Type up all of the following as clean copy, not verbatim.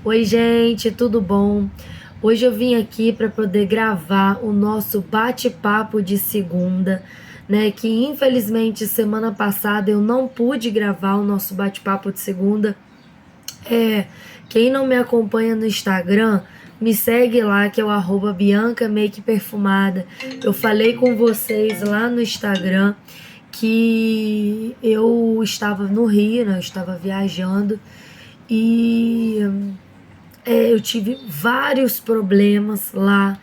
Oi, gente, tudo bom? Hoje eu vim aqui para poder gravar o nosso bate-papo de segunda, né? Que infelizmente semana passada eu não pude gravar o nosso bate-papo de segunda. Quem não me acompanha no Instagram, me segue lá que é o @Bianca Make Perfumada. Eu falei com vocês lá no Instagram que eu estava no Rio, né? Eu estava viajando e eu tive vários problemas lá.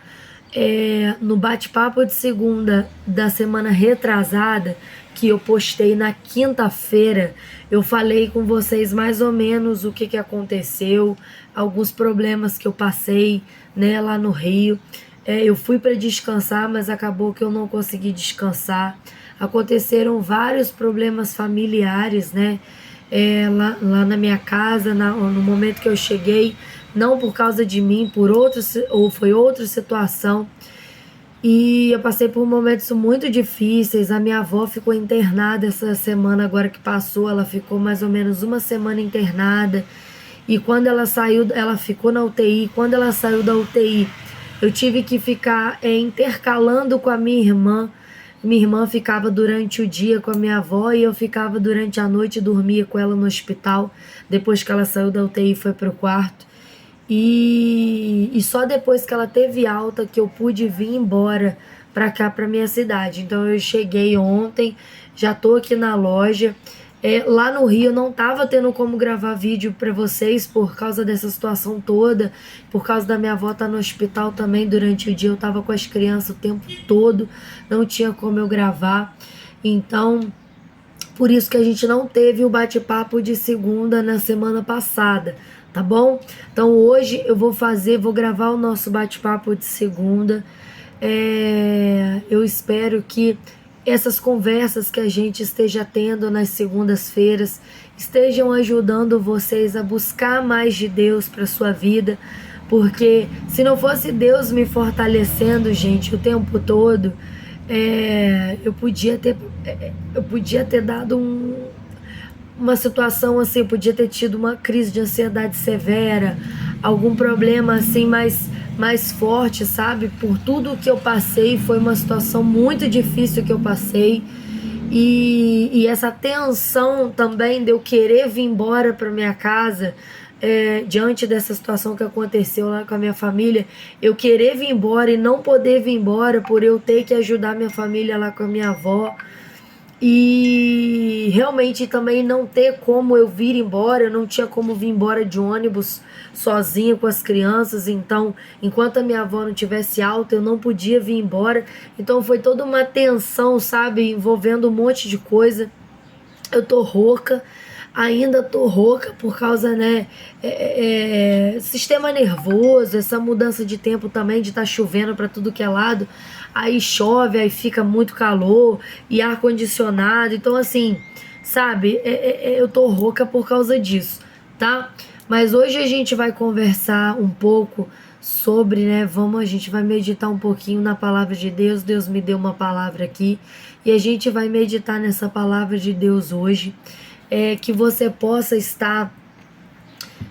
No bate-papo de segunda da semana retrasada, que eu postei na quinta-feira, eu falei com vocês mais ou menos o que aconteceu, alguns problemas que eu passei, né, lá no Rio. Eu fui para descansar, mas acabou que eu não consegui descansar. Aconteceram vários problemas familiares, né? Lá na minha casa, no momento que eu cheguei, não por causa de mim, ou foi outra situação. E eu passei por momentos muito difíceis. A minha avó ficou internada essa semana agora que passou. Ela ficou mais ou menos uma semana internada. E quando ela saiu, ela ficou na UTI. Quando ela saiu da UTI, eu tive que ficar intercalando com a minha irmã. Minha irmã ficava durante o dia com a minha avó e eu ficava durante a noite e dormia com ela no hospital. Depois que ela saiu da UTI, foi pro quarto. E só depois que ela teve alta que eu pude vir embora para cá, para minha cidade. Então eu cheguei ontem, já tô aqui na loja. Lá no Rio eu não tava tendo como gravar vídeo para vocês por causa dessa situação toda, por causa da minha avó estar no hospital também durante o dia. Eu tava com as crianças o tempo todo, não tinha como eu gravar. Então, por isso que a gente não teve o bate-papo de segunda na semana passada, tá bom? Então hoje eu vou gravar o nosso bate-papo de segunda. Eu espero que essas conversas que a gente esteja tendo nas segundas-feiras estejam ajudando vocês a buscar mais de Deus para sua vida, porque se não fosse Deus me fortalecendo, gente, o tempo todo, eu podia ter dado uma situação assim, eu podia ter tido uma crise de ansiedade severa, algum problema assim mais forte, sabe? Por tudo que eu passei, foi uma situação muito difícil que eu passei. E essa tensão também de eu querer vir embora para minha casa, diante dessa situação que aconteceu lá com a minha família, eu querer vir embora e não poder vir embora por eu ter que ajudar minha família lá com a minha avó. E realmente também não ter como eu vir embora, eu não tinha como vir embora de ônibus sozinha com as crianças. Então, enquanto a minha avó não tivesse alta, eu não podia vir embora. Então foi toda uma tensão, sabe, envolvendo um monte de coisa. Eu tô rouca, ainda tô rouca por causa, né, sistema nervoso, essa mudança de tempo também, de estar chovendo para tudo que é lado, aí chove, aí fica muito calor, e ar-condicionado, então assim, sabe, eu tô rouca por causa disso, tá? Mas hoje a gente vai conversar um pouco sobre, né, a gente vai meditar um pouquinho na palavra de Deus. Deus me deu uma palavra aqui e a gente vai meditar nessa palavra de Deus hoje. Que você possa estar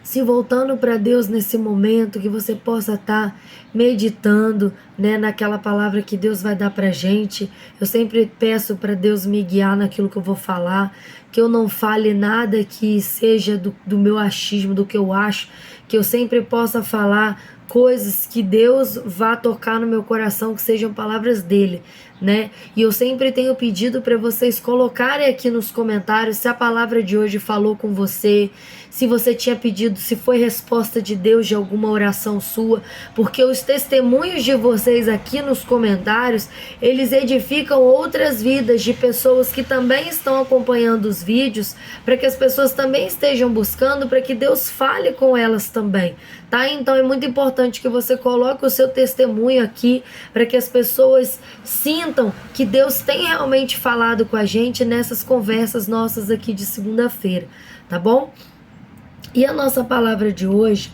se voltando para Deus nesse momento, que você possa estar meditando, né, naquela palavra que Deus vai dar pra gente. Eu sempre peço para Deus me guiar naquilo que eu vou falar, que eu não fale nada que seja do meu achismo, do que eu acho, que eu sempre possa falar coisas que Deus vá tocar no meu coração, que sejam palavras dele, né? E eu sempre tenho pedido para vocês colocarem aqui nos comentários se a palavra de hoje falou com você, se você tinha pedido, se foi resposta de Deus de alguma oração sua, porque os testemunhos de vocês aqui nos comentários, eles edificam outras vidas de pessoas que também estão acompanhando os vídeos, para que as pessoas também estejam buscando, para que Deus fale com elas também, tá? Então é muito importante que você coloque o seu testemunho aqui, para que as pessoas sintam que Deus tem realmente falado com a gente nessas conversas nossas aqui de segunda-feira, tá bom? E a nossa palavra de hoje,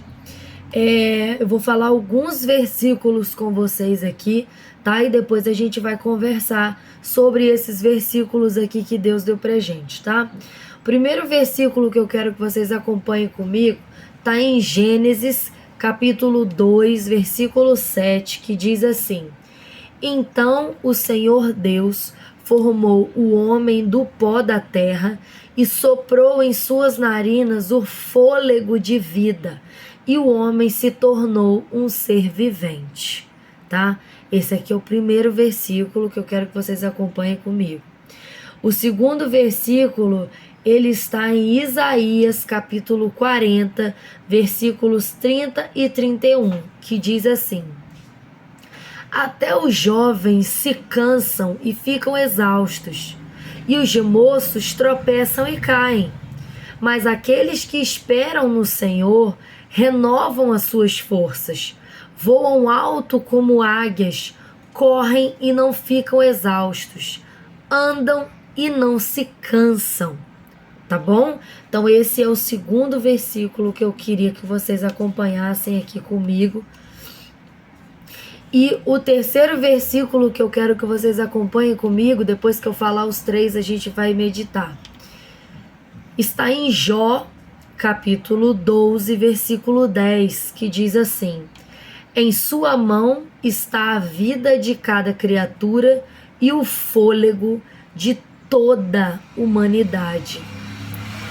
eu vou falar alguns versículos com vocês aqui, tá? E depois a gente vai conversar sobre esses versículos aqui que Deus deu pra gente, tá? O primeiro versículo que eu quero que vocês acompanhem comigo está em Gênesis, capítulo 2, versículo 7, que diz assim: Então o Senhor Deus formou o homem do pó da terra e soprou em suas narinas o fôlego de vida, e o homem se tornou um ser vivente. Tá? Esse aqui é o primeiro versículo que eu quero que vocês acompanhem comigo. O segundo versículo, ele está em Isaías, capítulo 40, versículos 30 e 31, que diz assim: Até os jovens se cansam e ficam exaustos, e os moços tropeçam e caem. Mas aqueles que esperam no Senhor renovam as suas forças, voam alto como águias, correm e não ficam exaustos, andam e não se cansam. Tá bom? Então esse é o segundo versículo que eu queria que vocês acompanhassem aqui comigo. E o terceiro versículo que eu quero que vocês acompanhem comigo, depois que eu falar os três, a gente vai meditar. Está em Jó, capítulo 12, versículo 10, que diz assim: Em sua mão está a vida de cada criatura e o fôlego de toda a humanidade.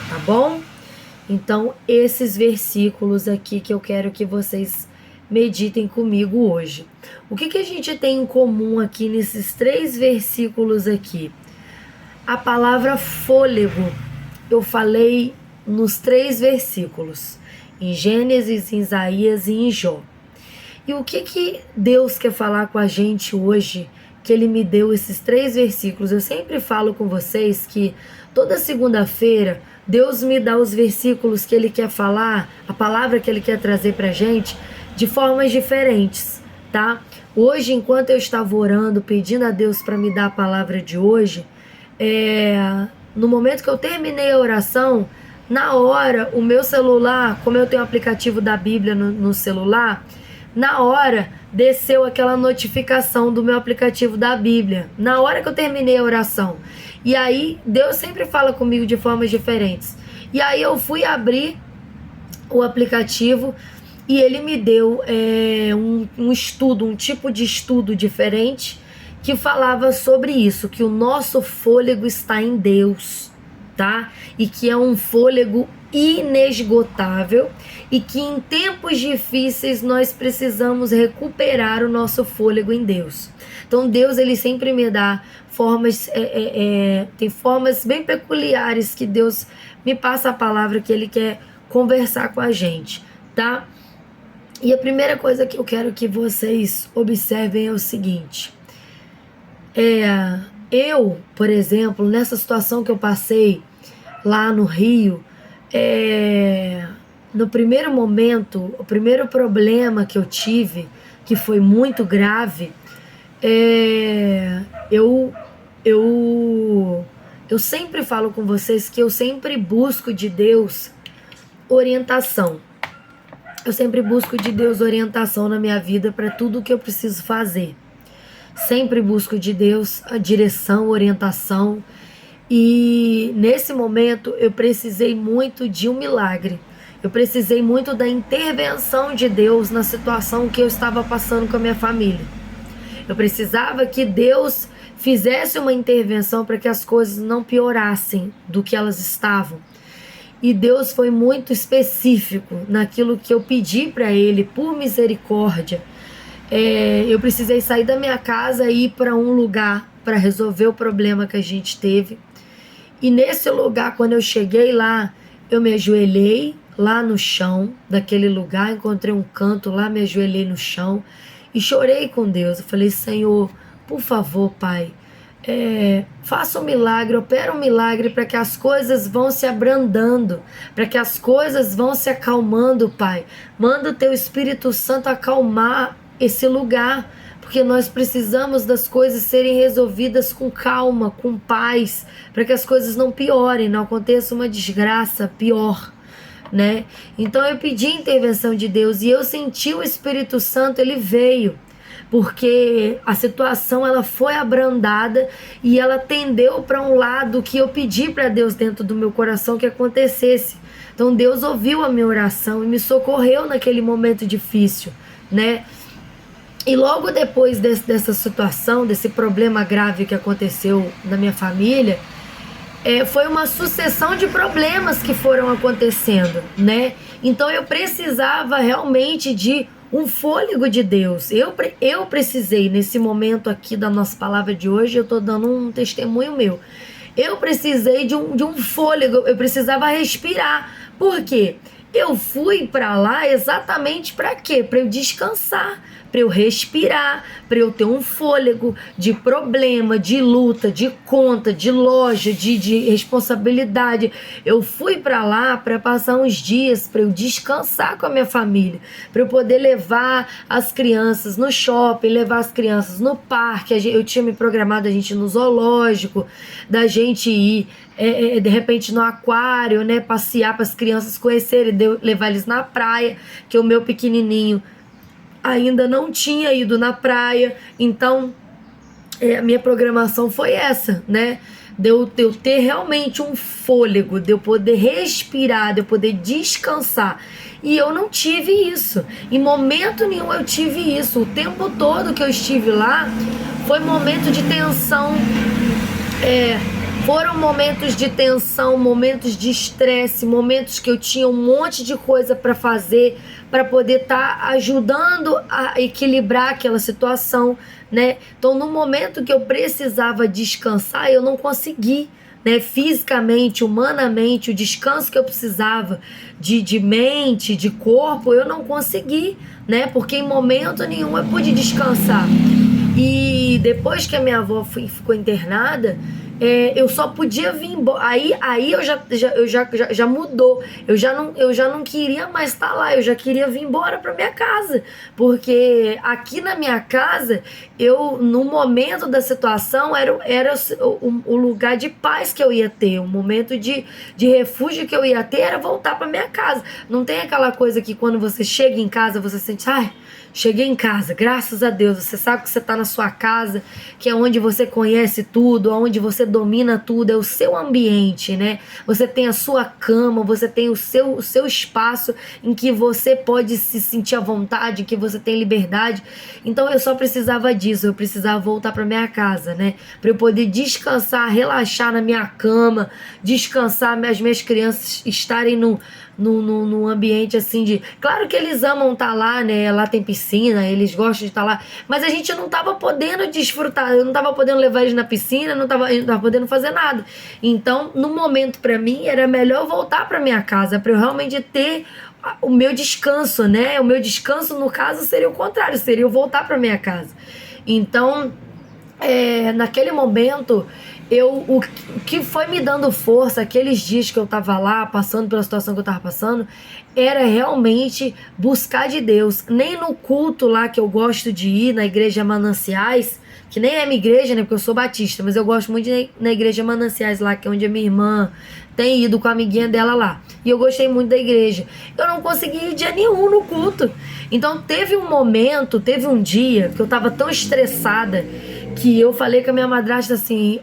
Tá bom? Então, esses versículos aqui que eu quero que vocês meditem comigo hoje. O que a gente tem em comum aqui nesses três versículos aqui? A palavra fôlego, eu falei nos três versículos, em Gênesis, em Isaías e em Jó. E o que Deus quer falar com a gente hoje, que Ele me deu esses três versículos? Eu sempre falo com vocês que toda segunda-feira Deus me dá os versículos que Ele quer falar, a palavra que Ele quer trazer pra gente, de formas diferentes, tá? Hoje, enquanto eu estava orando, pedindo a Deus para me dar a palavra de hoje, no momento que eu terminei a oração, na hora, o meu celular, como eu tenho o aplicativo da Bíblia no celular, na hora desceu aquela notificação do meu aplicativo da Bíblia, na hora que eu terminei a oração. E aí, Deus sempre fala comigo de formas diferentes. E aí eu fui abrir o aplicativo e ele me deu um estudo, um tipo de estudo diferente, que falava sobre isso, que o nosso fôlego está em Deus, tá? E que é um fôlego inesgotável e que em tempos difíceis nós precisamos recuperar o nosso fôlego em Deus. Então Deus, ele sempre me dá formas, tem formas bem peculiares que Deus me passa a palavra que Ele quer conversar com a gente, tá? E a primeira coisa que eu quero que vocês observem é o seguinte: eu, por exemplo, nessa situação que eu passei lá no Rio, no primeiro momento, o primeiro problema que eu tive, que foi muito grave, eu sempre falo com vocês que eu sempre busco de Deus orientação. Eu sempre busco de Deus orientação na minha vida para tudo o que eu preciso fazer. Sempre busco de Deus a direção, orientação. E nesse momento eu precisei muito de um milagre. Eu precisei muito da intervenção de Deus na situação que eu estava passando com a minha família. Eu precisava que Deus fizesse uma intervenção para que as coisas não piorassem do que elas estavam. E Deus foi muito específico naquilo que eu pedi para Ele, por misericórdia. Eu precisei sair da minha casa e ir para um lugar para resolver o problema que a gente teve. E nesse lugar, quando eu cheguei lá, eu me ajoelhei lá no chão daquele lugar, encontrei um canto lá, me ajoelhei no chão e chorei com Deus. Eu falei: Senhor, por favor, Pai, faça um milagre, opera um milagre para que as coisas vão se abrandando, para que as coisas vão se acalmando, Pai. Manda o Teu Espírito Santo acalmar esse lugar, porque nós precisamos das coisas serem resolvidas com calma, com paz, para que as coisas não piorem, não aconteça uma desgraça pior, né? Então eu pedi a intervenção de Deus e eu senti o Espírito Santo, ele veio, porque a situação ela foi abrandada e ela tendeu para um lado que eu pedi para Deus dentro do meu coração que acontecesse. Então Deus ouviu a minha oração e me socorreu naquele momento difícil, né? E logo depois dessa situação, desse problema grave que aconteceu na minha família, foi uma sucessão de problemas que foram acontecendo, né? Então eu precisava realmente de um fôlego de Deus. Eu precisei, nesse momento aqui da nossa palavra de hoje, eu estou dando um testemunho meu. Eu precisei de um fôlego, eu precisava respirar. Por quê? Eu fui para lá exatamente para quê? Para eu descansar, para eu respirar, para eu ter um fôlego de problema, de luta, de conta, de loja, de responsabilidade. Eu fui para lá para passar uns dias, para eu descansar com a minha família, para eu poder levar as crianças no shopping, levar as crianças no parque. Eu tinha me programado a gente ir no zoológico, da gente ir de repente no aquário, né, passear para as crianças conhecerem, levar eles na praia, que o meu pequenininho ainda não tinha ido na praia. Então a minha programação foi essa, né, de eu ter realmente um fôlego, de eu poder respirar, de eu poder descansar. E eu não tive isso, em momento nenhum eu tive isso. O tempo todo que eu estive lá foi momento de tensão, foram momentos de tensão, momentos de estresse, momentos que eu tinha um monte de coisa para fazer, para poder estar ajudando a equilibrar aquela situação, né? Então, no momento que eu precisava descansar, eu não consegui, né? Fisicamente, humanamente, o descanso que eu precisava de mente, de corpo, eu não consegui, né? Porque em momento nenhum eu pude descansar. E depois que a minha avó ficou internada, eu só podia vir embora. Aí já mudou. Eu já não queria mais estar lá. Eu já queria vir embora para minha casa. Porque aqui na minha casa, no momento da situação, era o lugar de paz que eu ia ter. O momento de refúgio que eu ia ter era voltar para minha casa. Não tem aquela coisa que quando você chega em casa, você sente, cheguei em casa, graças a Deus. Você sabe que você está na sua casa, que é onde você conhece tudo, onde você domina tudo, é o seu ambiente, né? Você tem a sua cama, você tem o seu espaço em que você pode se sentir à vontade, em que você tem liberdade. Então eu só precisava disso, eu precisava voltar para minha casa, né? Para eu poder descansar, relaxar na minha cama, descansar, as minhas crianças estarem num ambiente assim de... Claro que eles amam estar lá, né? Lá tem piscina, eles gostam de estar lá, mas a gente não tava podendo desfrutar, eu não tava podendo levar eles na piscina, eu não tava podendo fazer nada. Então, no momento, para mim, era melhor eu voltar para minha casa, para eu realmente ter o meu descanso, né? O meu descanso, no caso, seria o contrário, seria eu voltar para minha casa. Então, naquele momento... O que foi me dando força aqueles dias que eu tava lá, passando pela situação que eu tava passando, era realmente buscar de Deus. Nem no culto lá que eu gosto de ir, na igreja Mananciais, que nem é minha igreja, né, porque eu sou batista, mas eu gosto muito de ir na igreja Mananciais lá, que é onde a minha irmã tem ido com a amiguinha dela lá. E eu gostei muito da igreja. Eu não consegui ir dia nenhum no culto. Então teve um dia que eu tava tão estressada, que eu falei com a minha madrasta assim,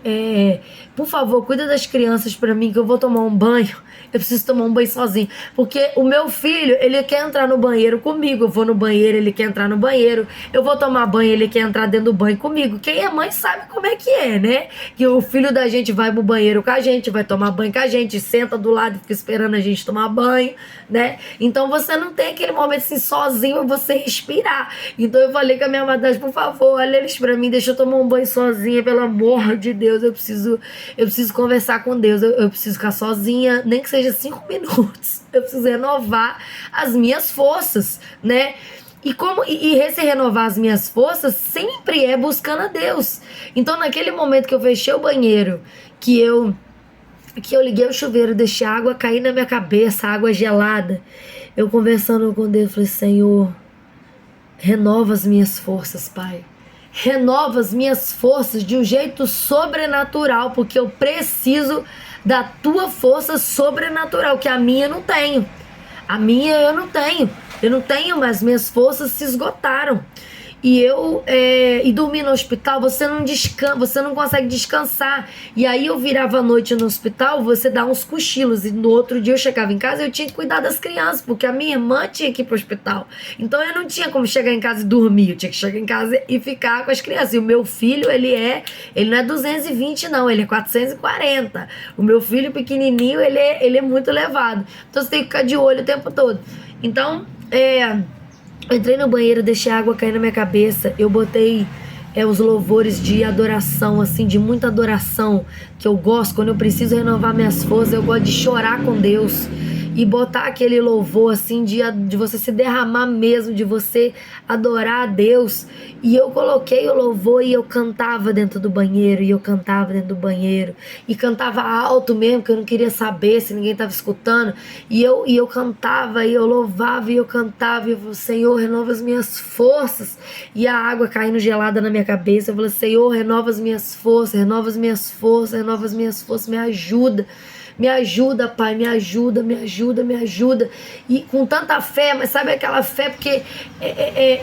por favor, cuida das crianças pra mim, que eu vou tomar um banho. Eu preciso tomar um banho sozinho. Porque o meu filho, ele quer entrar no banheiro comigo. Eu vou no banheiro, ele quer entrar no banheiro. Eu vou tomar banho, ele quer entrar dentro do banho comigo. Quem é mãe sabe como é que é, né? Que o filho da gente vai pro banheiro com a gente, vai tomar banho com a gente, senta do lado e fica esperando a gente tomar banho, né? Então você não tem aquele momento assim sozinho pra você respirar. Então eu falei com a minha madrasta, por favor, olha eles pra mim, deixa eu tomar um banho sozinha, pelo amor de Deus. Eu preciso conversar com Deus, eu preciso ficar sozinha, nem que seja 5 minutos. Eu preciso renovar as minhas forças, né? E esse renovar as minhas forças sempre é buscando a Deus. Então, naquele momento que eu fechei o banheiro, que eu liguei o chuveiro, deixei a água cair na minha cabeça, água gelada, eu conversando com Deus, falei, Senhor, renova as minhas forças, Pai. Renova as minhas forças de um jeito sobrenatural, porque eu preciso da tua força sobrenatural, que a minha eu não tenho. A minha eu não tenho, mas minhas forças se esgotaram. e dormir no hospital, você não consegue descansar. E aí eu virava à noite no hospital, você dá uns cochilos, e no outro dia eu chegava em casa e eu tinha que cuidar das crianças, porque a minha irmã tinha que ir pro hospital. Então eu não tinha como chegar em casa e dormir, eu tinha que chegar em casa e ficar com as crianças. E o meu filho, ele não é 220 não, ele é 440. O meu filho pequenininho, ele é muito elevado. Então você tem que ficar de olho o tempo todo. Então, eu entrei no banheiro, deixei a água cair na minha cabeça, eu botei os louvores de adoração, assim, de muita adoração, que eu gosto. Quando eu preciso renovar minhas forças, eu gosto de chorar com Deus e botar aquele louvor, assim, de você se derramar mesmo, de você adorar a Deus. E eu coloquei o louvor e eu cantava dentro do banheiro, e cantava alto mesmo, porque eu não queria saber se ninguém estava escutando. E eu cantava, e eu louvava, e eu cantava, e eu falei: Senhor, renova as minhas forças. E a água caindo gelada na minha cabeça, eu falei: Senhor, renova as minhas forças, renova as minhas forças, renova as minhas forças, me ajuda. Me ajuda, Pai, me ajuda. E com tanta fé, mas sabe aquela fé, porque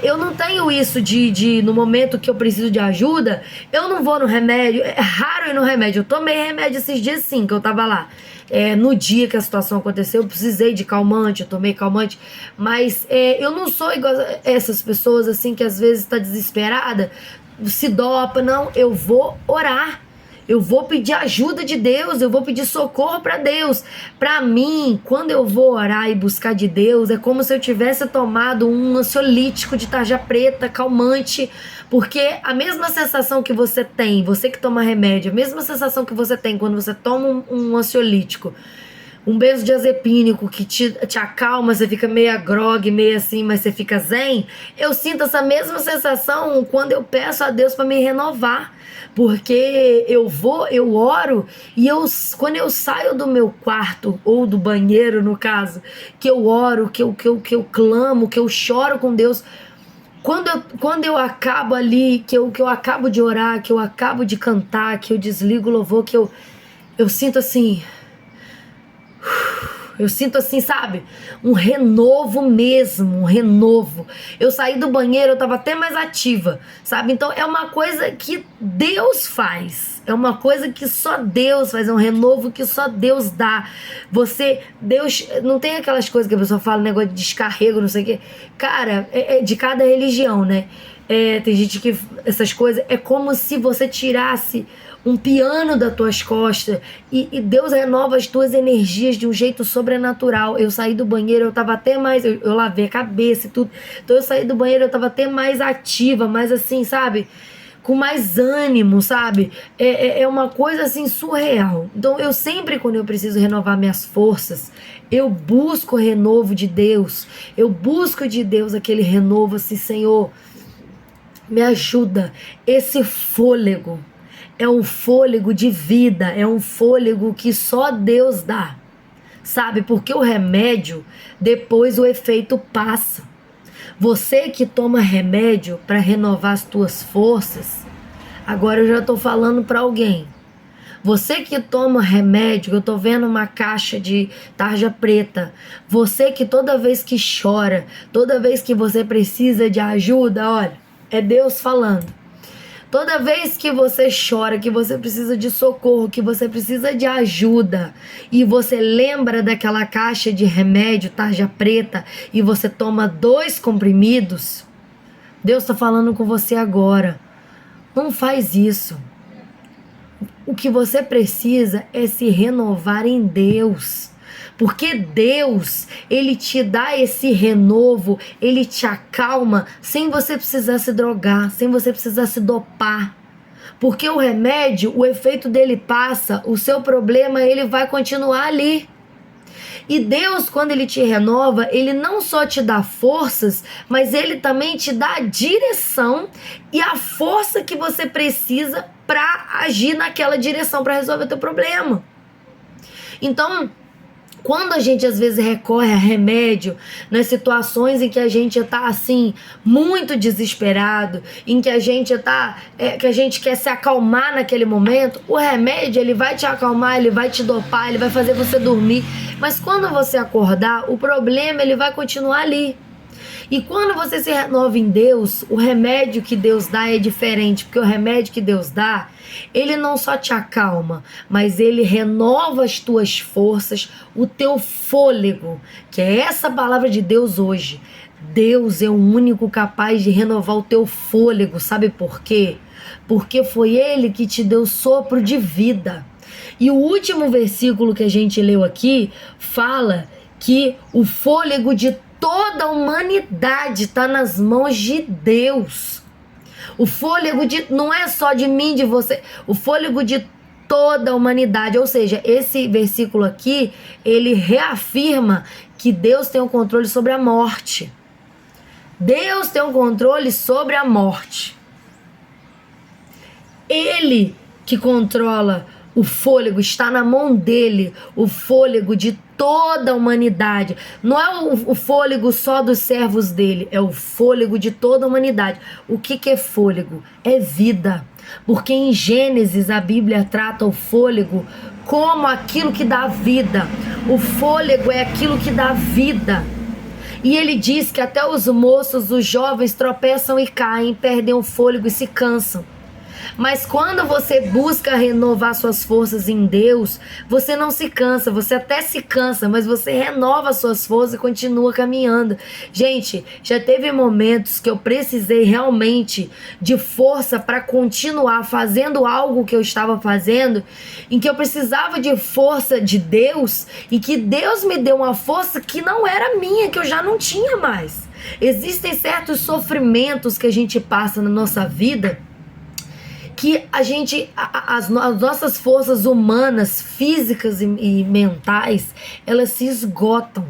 eu não tenho isso de no momento que eu preciso de ajuda, eu não vou no remédio. É raro ir no remédio. Eu tomei remédio esses dias sim, que eu tava lá. No dia que a situação aconteceu, eu precisei de calmante, eu tomei calmante. Mas eu não sou igual essas pessoas assim que às vezes tá desesperada, se dopa. Não, eu vou orar. Eu vou pedir ajuda de Deus, eu vou pedir socorro para Deus. Para mim, quando eu vou orar e buscar de Deus, é como se eu tivesse tomado um ansiolítico de tarja preta, calmante, porque a mesma sensação que você tem, você que toma remédio, a mesma sensação que você tem quando você toma um ansiolítico, um benzodiazepínico que te acalma, você fica meio grog, meio assim, mas você fica zen. Eu sinto essa mesma sensação quando eu peço a Deus para me renovar. Porque eu oro, e quando eu saio do meu quarto, ou do banheiro no caso, que eu oro, que eu clamo, que eu choro com Deus, quando eu acabo ali, que eu acabo de orar, que eu acabo de cantar, que eu desligo o louvor, que eu sinto assim... Eu sinto assim, sabe? Um renovo mesmo, um renovo. Eu saí do banheiro, eu tava até mais ativa, sabe? Então é uma coisa que Deus faz. É uma coisa que só Deus faz, é um renovo que só Deus dá. Deus, não tem aquelas coisas que a pessoa fala, negócio de descarrego, não sei o quê. Cara, é de cada religião, né? Tem gente que essas coisas, é como se você tirasse um piano das tuas costas e Deus renova as tuas energias de um jeito sobrenatural. Eu saí do banheiro, eu tava até mais, eu lavei a cabeça e tudo, então eu saí do banheiro, eu tava até mais ativa, mais assim, sabe, com mais ânimo, sabe, é uma coisa assim surreal. Então eu sempre, quando eu preciso renovar minhas forças, eu busco o renovo de Deus, eu busco de Deus aquele renovo assim: Senhor, me ajuda. Esse fôlego é um fôlego de vida, é um fôlego que só Deus dá, sabe? Porque o remédio, depois o efeito passa. Você que toma remédio para renovar as tuas forças, agora eu já tô falando para alguém. Você que toma remédio, eu tô vendo uma caixa de tarja preta. Você que toda vez que chora, toda vez que você precisa de ajuda, olha, é Deus falando. Toda vez que você chora, que você precisa de socorro, que você precisa de ajuda, e você lembra daquela caixa de remédio, tarja preta, e você toma 2 comprimidos, Deus está falando com você agora. Não faz isso. O que você precisa é se renovar em Deus. Porque Deus, Ele te dá esse renovo, Ele te acalma sem você precisar se drogar, sem você precisar se dopar. Porque o remédio, o efeito dele passa, o seu problema, ele vai continuar ali. E Deus, quando Ele te renova, Ele não só te dá forças, mas Ele também te dá a direção e a força que você precisa para agir naquela direção, para resolver o teu problema. Então, quando a gente às vezes recorre a remédio nas situações em que a gente tá assim muito desesperado, em que a gente que a gente quer se acalmar naquele momento, o remédio ele vai te acalmar, ele vai te dopar, ele vai fazer você dormir, mas quando você acordar, o problema ele vai continuar ali. E quando você se renova em Deus, o remédio que Deus dá é diferente, porque o remédio que Deus dá, ele não só te acalma, mas ele renova as tuas forças, o teu fôlego, que é essa palavra de Deus hoje. Deus é o único capaz de renovar o teu fôlego, sabe por quê? Porque foi Ele que te deu sopro de vida. E o último versículo que a gente leu aqui fala que o fôlego de toda a humanidade está nas mãos de Deus. O fôlego não é só de mim, de você, o fôlego de toda a humanidade. Ou seja, esse versículo aqui, ele reafirma que Deus tem o controle sobre a morte. Deus tem o controle sobre a morte. Ele que controla o fôlego, está na mão dele, o fôlego de toda a humanidade. Não é o fôlego só dos servos dele, é o fôlego de toda a humanidade. O que é fôlego? É vida. Porque em Gênesis a Bíblia trata o fôlego como aquilo que dá vida. O fôlego é aquilo que dá vida. E ele diz que até os moços, os jovens tropeçam e caem, perdem o fôlego e se cansam. Mas quando você busca renovar suas forças em Deus, você não se cansa, você até se cansa, mas você renova suas forças e continua caminhando. Gente, já teve momentos que eu precisei realmente de força para continuar fazendo algo que eu estava fazendo, em que eu precisava de força de Deus e que Deus me deu uma força que não era minha, que eu já não tinha mais. Existem certos sofrimentos que a gente passa na nossa vida que as nossas forças humanas, físicas e mentais, elas se esgotam.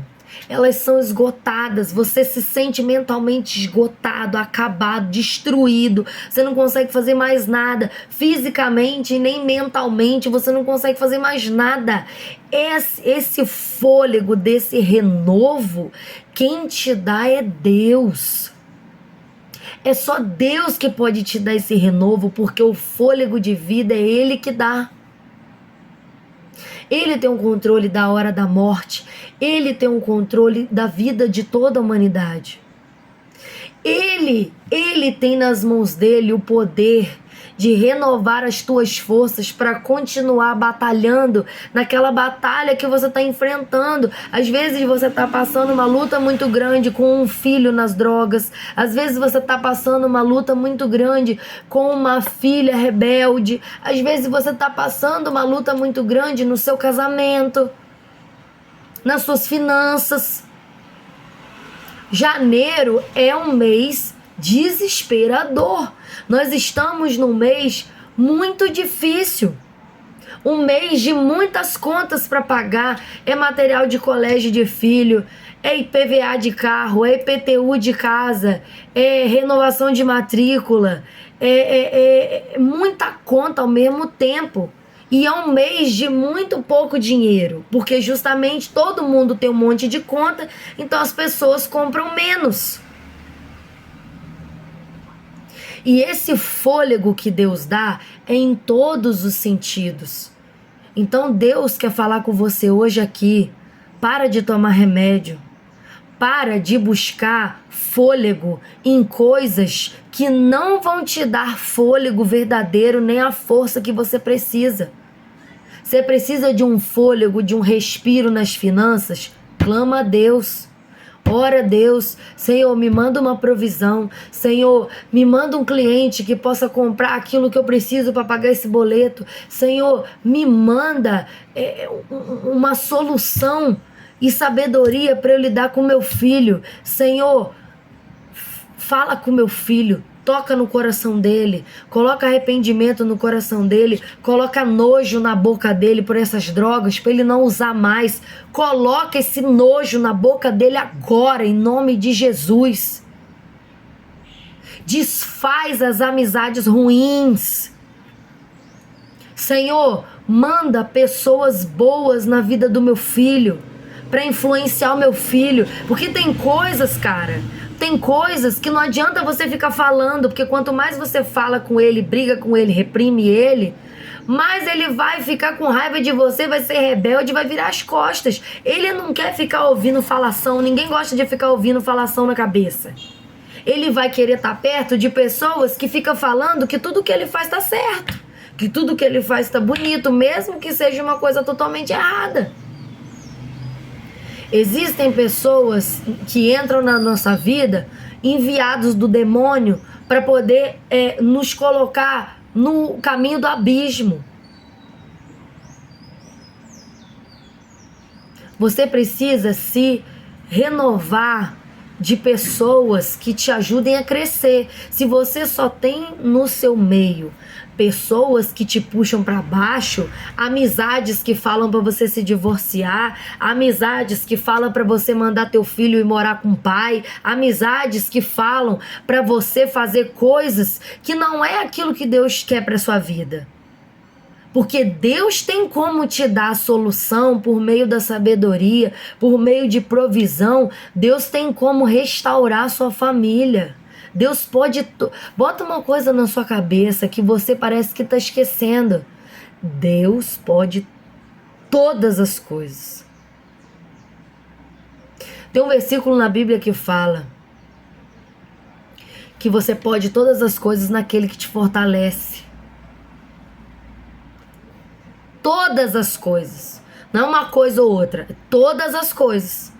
Elas são esgotadas. Você se sente mentalmente esgotado, acabado, destruído. Você não consegue fazer mais nada. Fisicamente e nem mentalmente você não consegue fazer mais nada. Esse fôlego desse renovo, quem te dá é Deus. É só Deus que pode te dar esse renovo, porque o fôlego de vida é Ele que dá. Ele tem o controle da hora da morte. Ele tem o controle da vida de toda a humanidade. Ele tem nas mãos dele o poder de renovar as tuas forças para continuar batalhando naquela batalha que você está enfrentando. Às vezes você está passando uma luta muito grande com um filho nas drogas. Às vezes você está passando uma luta muito grande com uma filha rebelde. Às vezes você está passando uma luta muito grande no seu casamento, nas suas finanças. Janeiro é um mês desesperador. Nós estamos num mês muito difícil. Um mês de muitas contas para pagar. É material de colégio de filho, é IPVA de carro, é IPTU de casa, é renovação de matrícula, é muita conta ao mesmo tempo. E é um mês de muito pouco dinheiro, porque justamente todo mundo tem um monte de conta, então as pessoas compram menos. E esse fôlego que Deus dá é em todos os sentidos. Então Deus quer falar com você hoje aqui. Para de tomar remédio. Para de buscar fôlego em coisas que não vão te dar fôlego verdadeiro, nem a força que você precisa. Você precisa de um fôlego, de um respiro nas finanças? Clama a Deus. Ora a Deus, Senhor, me manda uma provisão, Senhor, me manda um cliente que possa comprar aquilo que eu preciso para pagar esse boleto, Senhor, me manda uma solução e sabedoria para eu lidar com meu filho, Senhor, fala com meu filho, toca no coração dele, coloca arrependimento no coração dele, coloca nojo na boca dele por essas drogas, para ele não usar mais. Coloca esse nojo na boca dele agora, em nome de Jesus. Desfaz as amizades ruins. Senhor, manda pessoas boas na vida do meu filho, para influenciar o meu filho, porque tem coisas, cara... Tem coisas que não adianta você ficar falando, porque quanto mais você fala com ele, briga com ele, reprime ele, mais ele vai ficar com raiva de você, vai ser rebelde, vai virar as costas. Ele não quer ficar ouvindo falação, ninguém gosta de ficar ouvindo falação na cabeça. Ele vai querer estar perto de pessoas que ficam falando que tudo que ele faz está certo, que tudo que ele faz está bonito, mesmo que seja uma coisa totalmente errada. Existem pessoas que entram na nossa vida, enviados do demônio, para poder nos colocar no caminho do abismo. Você precisa se renovar de pessoas que te ajudem a crescer. Se você só tem no seu meio pessoas que te puxam para baixo, amizades que falam para você se divorciar, amizades que falam para você mandar teu filho ir morar com o pai, amizades que falam para você fazer coisas que não é aquilo que Deus quer para sua vida. Porque Deus tem como te dar a solução por meio da sabedoria, por meio de provisão. Deus tem como restaurar a sua família. Deus pode... Bota uma coisa na sua cabeça que você parece que está esquecendo. Deus pode todas as coisas. Tem um versículo na Bíblia que fala que você pode todas as coisas naquele que te fortalece. Todas as coisas. Não é uma coisa ou outra. É todas as coisas.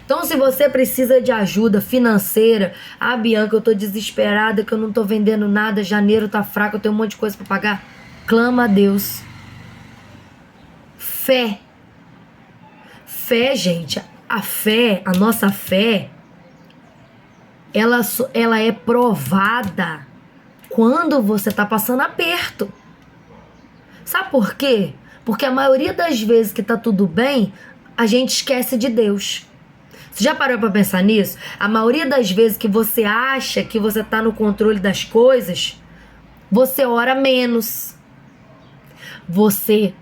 Então, se você precisa de ajuda financeira, Bianca, eu tô desesperada, que eu não tô vendendo nada, janeiro tá fraco, eu tenho um monte de coisa para pagar. Clama a Deus. Fé. Fé, gente. A fé, a nossa fé, ela é provada quando você tá passando aperto. Sabe por quê? Porque a maioria das vezes que tá tudo bem, a gente esquece de Deus. Você já parou para pensar nisso? A maioria das vezes que você acha que você tá no controle das coisas, você ora menos. Você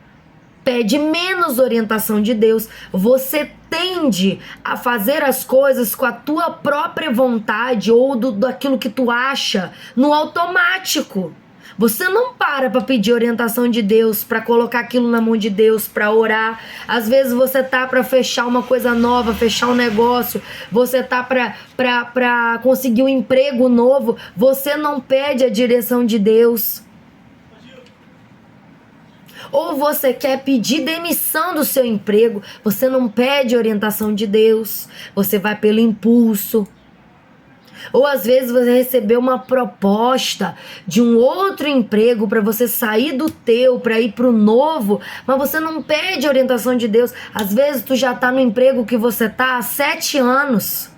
pede menos orientação de Deus. Você tende a fazer as coisas com a tua própria vontade ou daquilo que tu acha no automático. Você não para pedir orientação de Deus, para colocar aquilo na mão de Deus, para orar. Às vezes você tá para fechar uma coisa nova, fechar um negócio. Você tá para conseguir um emprego novo. Você não pede a direção de Deus. Ou você quer pedir demissão do seu emprego. Você não pede orientação de Deus. Você vai pelo impulso. Ou às vezes você recebeu uma proposta de um outro emprego para você sair do teu, para ir pro novo, mas você não pede orientação de Deus. Às vezes tu já tá no emprego que você tá há 7 anos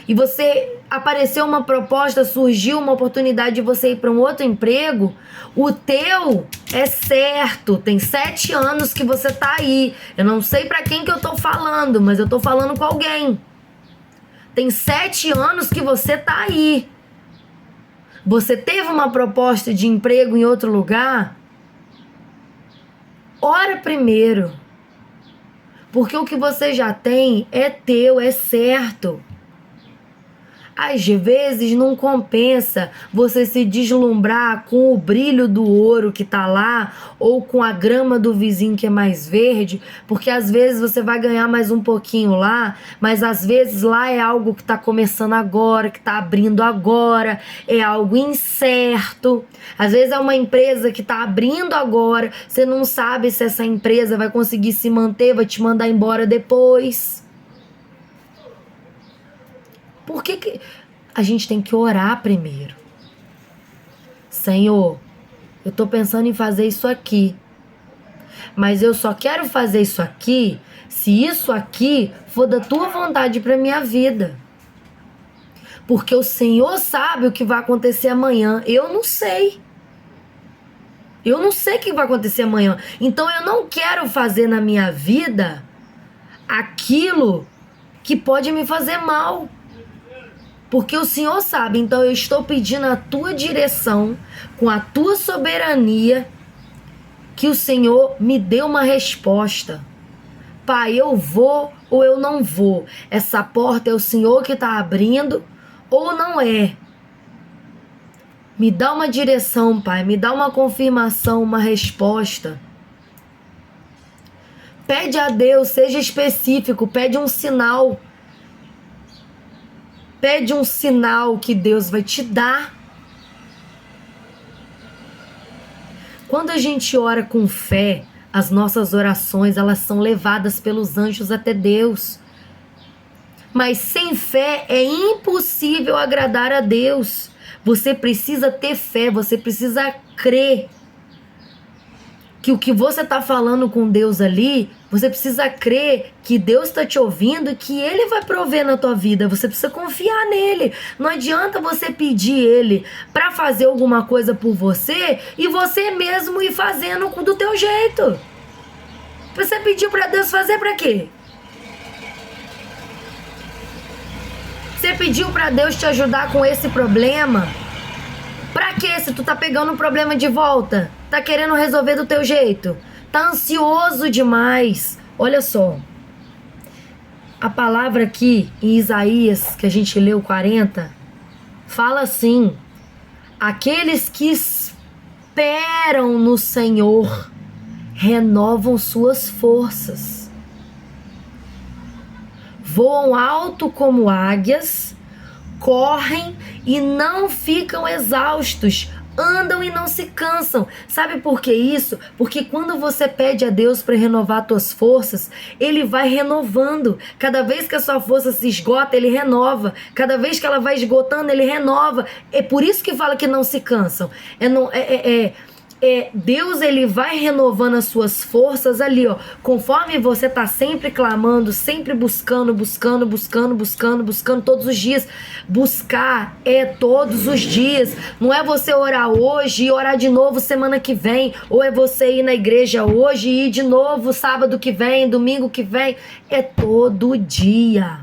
e você apareceu uma proposta, surgiu uma oportunidade de você ir para um outro emprego. O teu é certo, tem 7 anos que você tá aí. Eu não sei para quem que eu tô falando, mas eu tô falando com alguém. Tem 7 anos que você tá aí. Você teve uma proposta de emprego em outro lugar? Ora primeiro. Porque o que você já tem é teu, é certo. Às vezes não compensa você se deslumbrar com o brilho do ouro que tá lá ou com a grama do vizinho que é mais verde, porque às vezes você vai ganhar mais um pouquinho lá, mas às vezes lá é algo que tá começando agora, que tá abrindo agora, é algo incerto. Às vezes é uma empresa que tá abrindo agora, você não sabe se essa empresa vai conseguir se manter, vai te mandar embora depois. Por que a gente tem que orar primeiro? Senhor, eu tô pensando em fazer isso aqui, mas eu só quero fazer isso aqui se isso aqui for da tua vontade para minha vida. Porque o Senhor sabe o que vai acontecer amanhã. Eu não sei. Eu não sei o que vai acontecer amanhã. Então eu não quero fazer na minha vida aquilo que pode me fazer mal. Porque o Senhor sabe, então eu estou pedindo a tua direção, com a tua soberania, que o Senhor me dê uma resposta. Pai, eu vou ou eu não vou? Essa porta é o Senhor que está abrindo ou não é? Me dá uma direção, Pai. Me dá uma confirmação, uma resposta. Pede a Deus, seja específico. Pede um sinal. Pede um sinal que Deus vai te dar. Quando a gente ora com fé, as nossas orações, elas são levadas pelos anjos até Deus. Mas sem fé é impossível agradar a Deus. Você precisa ter fé, você precisa crer que o que você está falando com Deus ali, você precisa crer que Deus está te ouvindo e que Ele vai prover na tua vida. Você precisa confiar nele. Não adianta você pedir Ele para fazer alguma coisa por você e você mesmo ir fazendo do teu jeito. Você pediu para Deus fazer para quê? Você pediu para Deus te ajudar com esse problema? Pra quê? Se tu tá pegando um problema de volta, tá querendo resolver do teu jeito, tá ansioso demais. Olha só, a palavra aqui em Isaías, que a gente leu 40, fala assim: aqueles que esperam no Senhor renovam suas forças, voam alto como águias, correm e não ficam exaustos, andam e não se cansam. Sabe por que isso? Porque quando você pede a Deus para renovar tuas forças, Ele vai renovando. Cada vez que a sua força se esgota, Ele renova. Cada vez que ela vai esgotando, Ele renova. É por isso que fala que não se cansam. Deus, Ele vai renovando as suas forças ali, ó, conforme você tá sempre clamando, sempre buscando todos os dias. Buscar é todos os dias. Não é você orar hoje e orar de novo semana que vem, ou é você ir na igreja hoje e ir de novo sábado que vem, domingo que vem. É todo dia.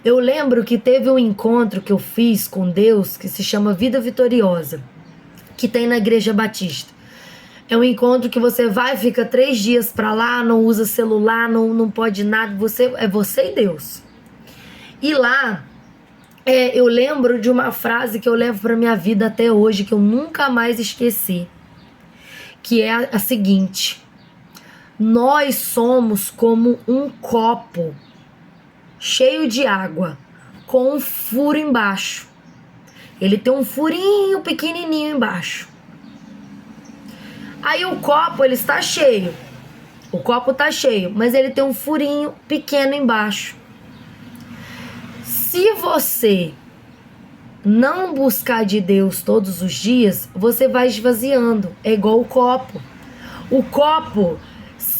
Eu lembro que teve um encontro que eu fiz com Deus que se chama Vida Vitoriosa, que tem na Igreja Batista. É um encontro que você vai, fica 3 dias pra lá, não usa celular, não pode nada, é você e Deus. E lá, eu lembro de uma frase que eu levo pra minha vida até hoje, que eu nunca mais esqueci, que é a seguinte: nós somos como um copo cheio de água, com um furo embaixo. Ele tem um furinho pequenininho embaixo. Aí o copo, ele está cheio. O copo está cheio, mas ele tem um furinho pequeno embaixo. Se você não buscar de Deus todos os dias, você vai esvaziando. É igual o copo. O copo,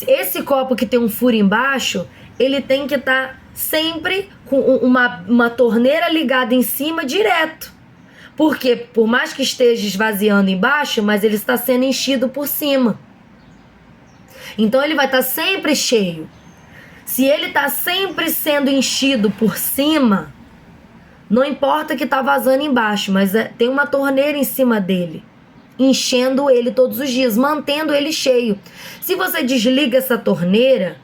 esse copo que tem um furo embaixo, ele tem que estar sempre com uma torneira ligada em cima direto. Porque por mais que esteja esvaziando embaixo, mas ele está sendo enchido por cima. Então ele vai estar sempre cheio. Se ele está sempre sendo enchido por cima, não importa que está vazando embaixo, mas tem uma torneira em cima dele, enchendo ele todos os dias, mantendo ele cheio. Se você desliga essa torneira,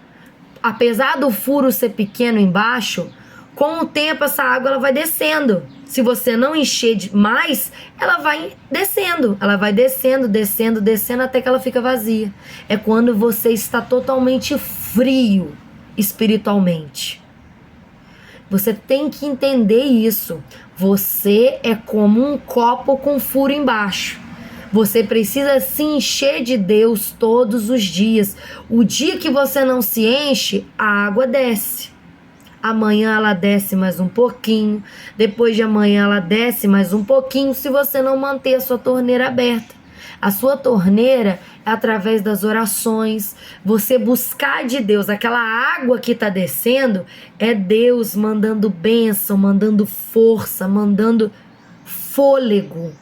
apesar do furo ser pequeno embaixo, com o tempo essa água ela vai descendo. Se você não encher mais, ela vai descendo. Ela vai descendo até que ela fica vazia. É quando você está totalmente frio espiritualmente. Você tem que entender isso. Você é como um copo com furo embaixo. Você precisa se encher de Deus todos os dias. O dia que você não se enche, a água desce. Amanhã ela desce mais um pouquinho. Depois de amanhã ela desce mais um pouquinho, se você não manter a sua torneira aberta. A sua torneira é através das orações. Você buscar de Deus. Aquela água que está descendo é Deus mandando bênção, mandando força, mandando fôlego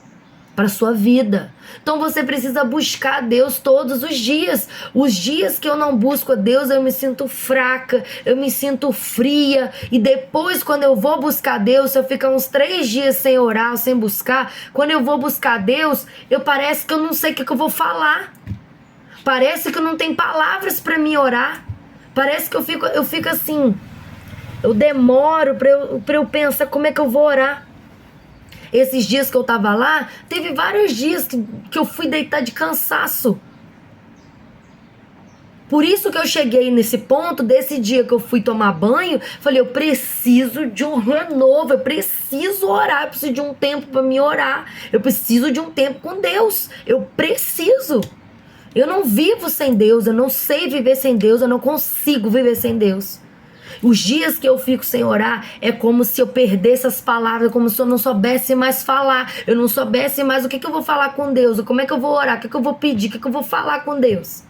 para sua vida. Então você precisa buscar Deus todos os dias. Os dias que eu não busco a Deus, eu me sinto fraca, eu me sinto fria. E depois, quando eu vou buscar Deus, se eu ficar uns 3 dias sem orar, sem buscar, quando eu vou buscar Deus, parece que eu não sei o que eu vou falar. Parece que não tem palavras para me orar. Parece que eu fico assim, eu demoro para eu pensar como é que eu vou orar. Esses dias que eu tava lá, teve vários dias que eu fui deitar de cansaço. Por isso que eu cheguei nesse ponto, desse dia que eu fui tomar banho, falei, eu preciso de um renovo, eu preciso orar, eu preciso de um tempo para me orar, eu preciso de um tempo com Deus, eu preciso. Eu não vivo sem Deus, eu não sei viver sem Deus, eu não consigo viver sem Deus. Os dias que eu fico sem orar é como se eu perdesse as palavras, como se eu não soubesse mais falar, eu não soubesse mais o que eu vou falar com Deus, como é que eu vou orar, o que eu vou pedir, o que eu vou falar com Deus.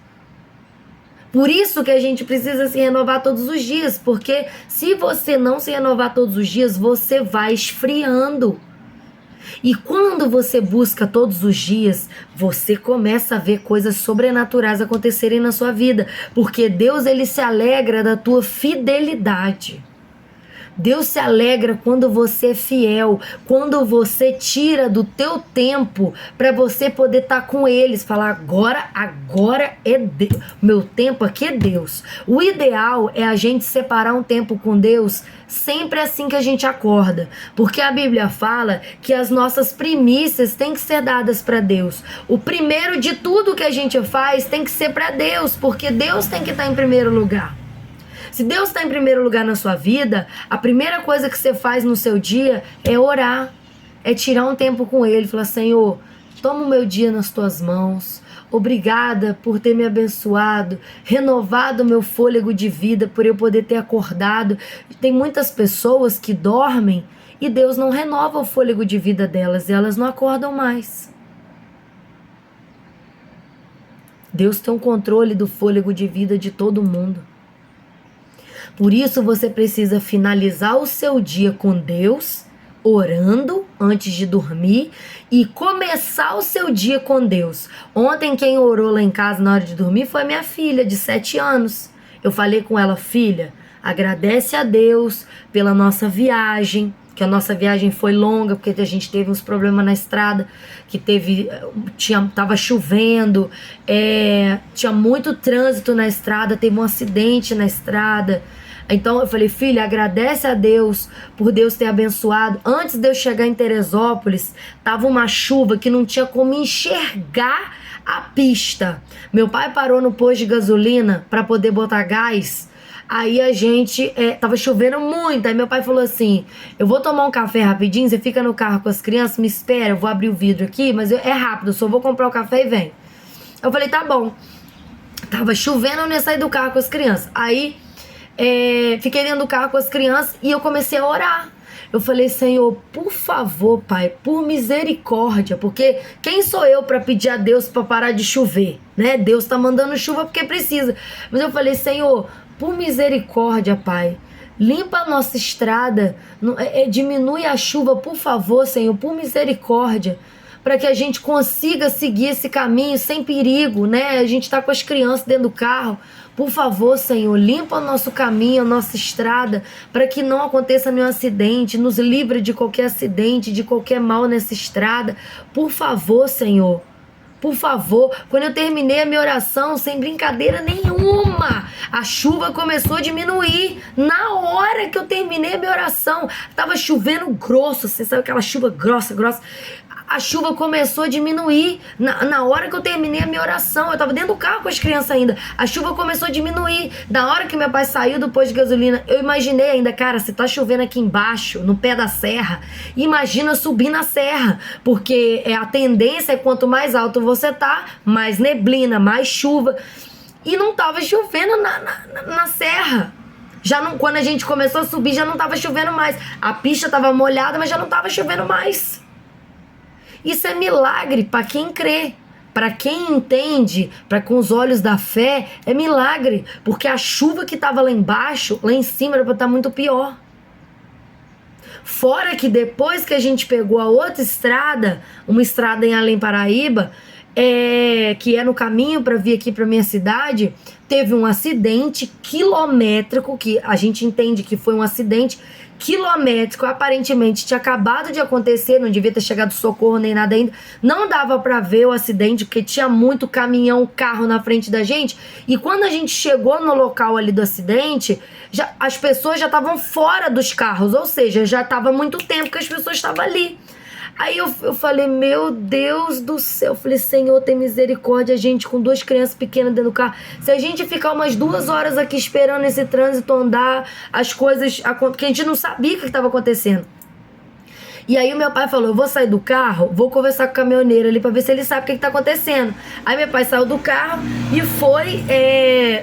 Por isso que a gente precisa se renovar todos os dias, porque se você não se renovar todos os dias, você vai esfriando. E quando você busca todos os dias, você começa a ver coisas sobrenaturais acontecerem na sua vida, porque Deus, ele se alegra da tua fidelidade. Deus se alegra quando você é fiel, quando você tira do teu tempo para você poder estar com eles, falar agora é Deus, meu tempo aqui é Deus. O ideal é a gente separar um tempo com Deus sempre assim que a gente acorda, porque a Bíblia fala que as nossas primícias têm que ser dadas para Deus. O primeiro de tudo que a gente faz tem que ser para Deus, porque Deus tem que estar em primeiro lugar. Se Deus está em primeiro lugar na sua vida, a primeira coisa que você faz no seu dia é orar, é tirar um tempo com Ele, falar, Senhor, toma o meu dia nas tuas mãos, obrigada por ter me abençoado, renovado o meu fôlego de vida, por eu poder ter acordado. Tem muitas pessoas que dormem e Deus não renova o fôlego de vida delas, e elas não acordam mais. Deus tem um controle do fôlego de vida de todo mundo. Por isso você precisa finalizar o seu dia com Deus, orando antes de dormir, e começar o seu dia com Deus. Ontem quem orou lá em casa na hora de dormir foi minha filha de 7 anos. Eu falei com ela, filha, agradece a Deus pela nossa viagem, que a nossa viagem foi longa, porque a gente teve uns problemas na estrada, que tava chovendo, tinha muito trânsito na estrada, teve um acidente na estrada. Então eu falei, filha, agradece a Deus por Deus ter abençoado. Antes de eu chegar em Teresópolis, tava uma chuva que não tinha como enxergar a pista. Meu pai parou no posto de gasolina para poder botar gás. Aí a gente, tava chovendo muito, aí meu pai falou assim, eu vou tomar um café rapidinho, você fica no carro com as crianças, me espera, eu vou abrir o vidro aqui, mas é rápido, eu só vou comprar o café e vem. Eu falei, tá bom. Tava chovendo, eu não ia sair do carro com as crianças. Aí, fiquei dentro do carro com as crianças e eu comecei a orar. Eu falei, Senhor, por favor, Pai, por misericórdia, porque quem sou eu para pedir a Deus para parar de chover, né? Deus tá mandando chuva porque precisa. Mas eu falei, Senhor, por misericórdia, Pai, limpa a nossa estrada, diminui a chuva, por favor, Senhor, por misericórdia, para que a gente consiga seguir esse caminho sem perigo, né? A gente tá com as crianças dentro do carro. Por favor, Senhor, limpa o nosso caminho, a nossa estrada, para que não aconteça nenhum acidente, nos livre de qualquer acidente, de qualquer mal nessa estrada. Por favor, Senhor. Por favor. Quando eu terminei a minha oração, sem brincadeira nenhuma, a chuva começou a diminuir. Na hora que eu terminei a minha oração, tava chovendo grosso, você sabe aquela chuva grossa. A chuva começou a diminuir. Na hora que eu terminei a minha oração, eu tava dentro do carro com as crianças ainda. A chuva começou a diminuir. Da hora que meu pai saiu do posto de gasolina, eu imaginei ainda, cara, se tá chovendo aqui embaixo, no pé da serra, imagina subir na serra. Porque a tendência é quanto mais alto você tá, mais neblina, mais chuva. E não tava chovendo na serra. Já não, quando a gente começou a subir, já não tava chovendo mais. A pista tava molhada, mas já não tava chovendo mais. Isso é milagre para quem crê, para quem entende, para com os olhos da fé, é milagre, porque a chuva que estava lá embaixo, lá em cima era para estar muito pior. Fora que depois que a gente pegou a outra estrada, uma estrada em Além Paraíba, que é no caminho para vir aqui para minha cidade, teve um acidente quilométrico, que a gente entende que foi um acidente quilométrico, aparentemente tinha acabado de acontecer, não devia ter chegado socorro nem nada ainda, não dava pra ver o acidente, porque tinha muito caminhão, carro na frente da gente, e quando a gente chegou no local ali do acidente, as pessoas já estavam fora dos carros, ou seja, já estava muito tempo que as pessoas estavam ali. Aí eu falei, meu Deus do céu. Eu falei, Senhor, tem misericórdia. A gente com 2 crianças pequenas dentro do carro. Se a gente ficar umas 2 horas aqui esperando esse trânsito andar, as coisas... Porque a gente não sabia o que estava acontecendo. E aí o meu pai falou, eu vou sair do carro, vou conversar com o caminhoneiro ali pra ver se ele sabe o que tá acontecendo. Aí meu pai saiu do carro e foi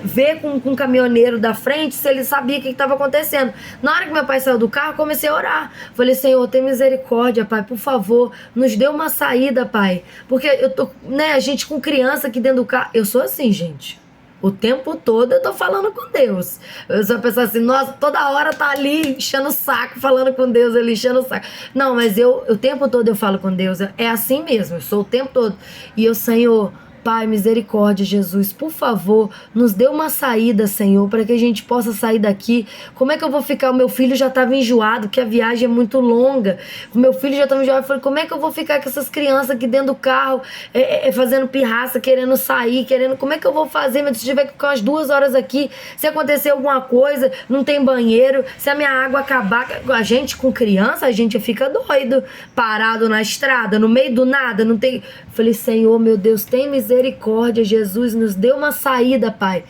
ver com o caminhoneiro da frente se ele sabia o que tava acontecendo. Na hora que meu pai saiu do carro, comecei a orar. Falei, Senhor, tem misericórdia, pai, por favor, nos dê uma saída, pai. Porque eu tô, né, a gente com criança aqui dentro do carro. Eu sou assim, gente. O tempo todo eu tô falando com Deus. Eu sou uma pessoa assim, nossa, toda hora tá ali enchendo o saco, falando com Deus ali, enchendo o saco. Não, mas o tempo todo eu falo com Deus. É assim mesmo, eu sou o tempo todo. E eu, Senhor, Pai, misericórdia, Jesus, por favor, nos dê uma saída, Senhor, para que a gente possa sair daqui. Como é que eu vou ficar? O meu filho já estava enjoado, que a viagem é muito longa. O meu filho já estava enjoado. Eu falei, como é que eu vou ficar com essas crianças aqui dentro do carro, fazendo pirraça, querendo sair, como é que eu vou fazer? Mas se tiver que ficar umas 2 horas aqui, se acontecer alguma coisa, não tem banheiro, se a minha água acabar, a gente com criança, a gente fica doido, parado na estrada, no meio do nada, não tem... Eu falei, Senhor, meu Deus, tem misericórdia, Jesus, nos deu uma saída, Pai.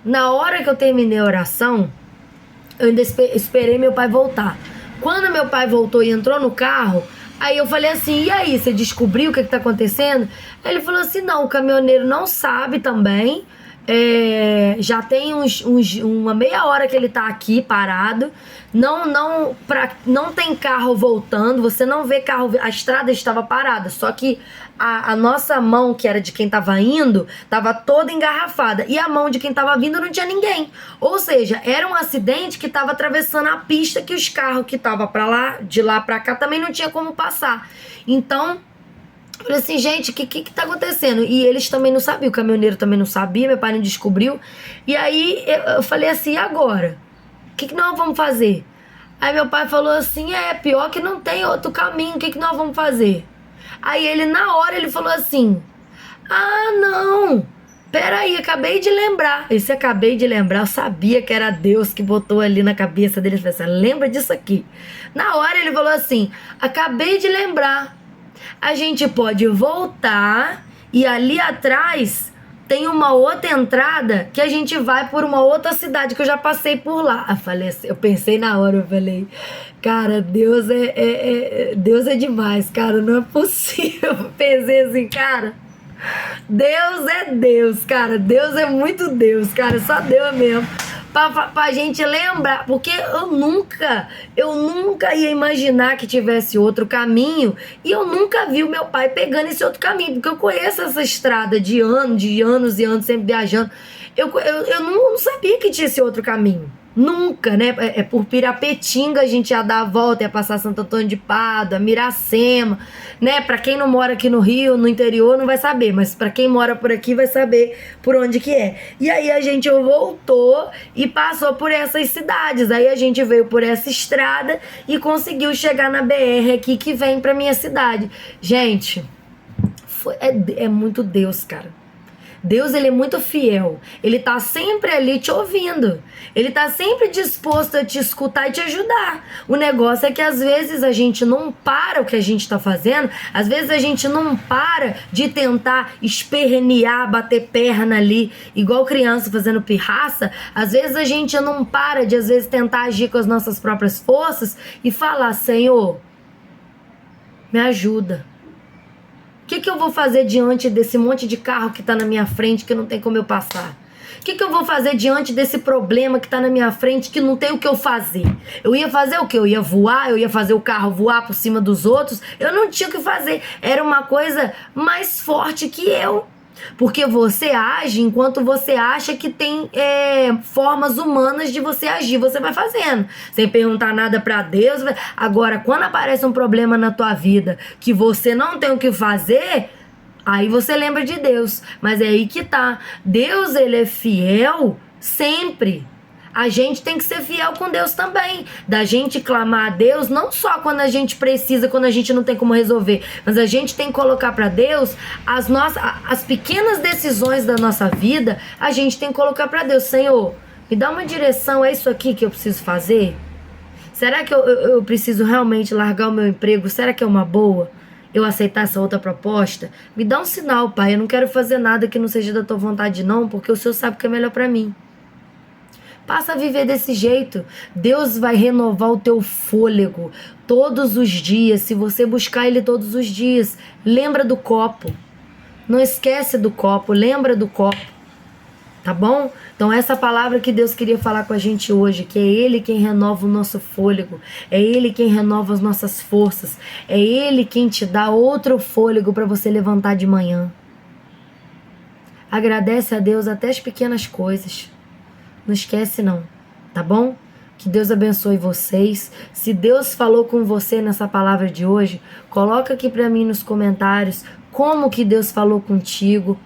Na hora que eu terminei a oração, eu ainda esperei meu pai voltar. Quando meu pai voltou e entrou no carro, aí eu falei assim, e aí, você descobriu o que tá acontecendo? Aí ele falou assim, não, o caminhoneiro não sabe também, já tem uma meia hora que ele tá aqui parado, não tem carro voltando, você não vê carro, a estrada estava parada, só que a nossa mão, que era de quem tava indo, tava toda engarrafada, e a mão de quem tava vindo não tinha ninguém, ou seja, era um acidente que tava atravessando a pista, que os carros que tava pra lá, de lá pra cá, também não tinha como passar. Então eu falei assim, gente, o que tá acontecendo? E eles também não sabiam, o caminhoneiro também não sabia, meu pai não descobriu. E aí eu falei assim, e agora? O que nós vamos fazer? Aí meu pai falou assim, pior que não tem outro caminho, o que nós vamos fazer? Aí ele, na hora, ele falou assim, ah, não, peraí, acabei de lembrar. Esse acabei de lembrar, eu sabia que era Deus que botou ali na cabeça dele. Ele falou assim, lembra disso aqui. Na hora ele falou assim, acabei de lembrar. A gente pode voltar e ali atrás tem uma outra entrada que a gente vai por uma outra cidade que eu já passei por lá. Eu falei assim, eu pensei na hora, eu falei, cara, Deus Deus é demais, cara, não é possível. Eu pensei assim, cara, Deus é Deus, cara, Deus é muito Deus, cara, só Deus mesmo. Pra gente lembrar, porque eu nunca ia imaginar que tivesse outro caminho, e eu nunca vi o meu pai pegando esse outro caminho, porque eu conheço essa estrada de anos e anos, sempre viajando. Eu não sabia que tinha esse outro caminho. Nunca, né? Por Pirapetinga a gente ia dar a volta, ia passar Santo Antônio de Pádua, Miracema, né? Pra quem não mora aqui no Rio, no interior, não vai saber, mas pra quem mora por aqui vai saber por onde que é. E aí a gente voltou e passou por essas cidades. Aí a gente veio por essa estrada e conseguiu chegar na BR aqui que vem pra minha cidade. Gente, é muito Deus, cara. Deus, ele é muito fiel. Ele tá sempre ali te ouvindo. Ele tá sempre disposto a te escutar e te ajudar. O negócio é que às vezes a gente não para o que a gente tá fazendo. Às vezes a gente não para de tentar espernear, bater perna ali, igual criança fazendo pirraça. Às vezes a gente não para de, às vezes, tentar agir com as nossas próprias forças e falar, Senhor, me ajuda. O que eu vou fazer diante desse monte de carro que tá na minha frente que não tem como eu passar? O que eu vou fazer diante desse problema que tá na minha frente que não tem o que eu fazer? Eu ia fazer o quê? Eu ia voar? Eu ia fazer o carro voar por cima dos outros? Eu não tinha o que fazer. Era uma coisa mais forte que eu. Porque você age enquanto você acha que tem formas humanas de você agir. Você vai fazendo, sem perguntar nada pra Deus. Agora, quando aparece um problema na tua vida que você não tem o que fazer, aí você lembra de Deus. Mas é aí que tá. Deus, ele é fiel sempre. A gente tem que ser fiel com Deus também. Da gente clamar a Deus, não só quando a gente precisa, quando a gente não tem como resolver, mas a gente tem que colocar para Deus as pequenas decisões da nossa vida. A gente tem que colocar para Deus. Senhor, me dá uma direção, é isso aqui que eu preciso fazer? Será que eu preciso realmente largar o meu emprego? Será que é uma boa? eu aceitar essa outra proposta? Me dá um sinal, Pai. Eu não quero fazer nada que não seja da tua vontade, não, porque o Senhor sabe o que é melhor para mim. Passa a viver desse jeito. Deus vai renovar o teu fôlego todos os dias, se você buscar Ele todos os dias. Lembra do copo. Não esquece do copo, lembra do copo. Tá bom? Então essa palavra que Deus queria falar com a gente hoje, que é Ele quem renova o nosso fôlego, é Ele quem renova as nossas forças, é Ele quem te dá outro fôlego para você levantar de manhã. Agradece a Deus até as pequenas coisas. Não esquece não, tá bom? Que Deus abençoe vocês. Se Deus falou com você nessa palavra de hoje, coloca aqui para mim nos comentários como que Deus falou contigo.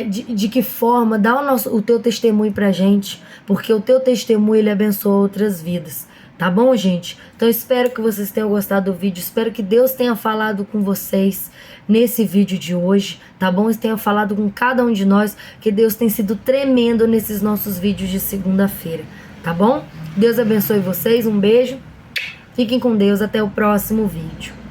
De que forma, dá o teu testemunho pra gente, porque o teu testemunho ele abençoa outras vidas, tá bom, gente? Então espero que vocês tenham gostado do vídeo, espero que Deus tenha falado com vocês nesse vídeo de hoje, tá bom? E tenha falado com cada um de nós, que Deus tem sido tremendo nesses nossos vídeos de segunda-feira, tá bom? Deus abençoe vocês, um beijo, fiquem com Deus, até o próximo vídeo.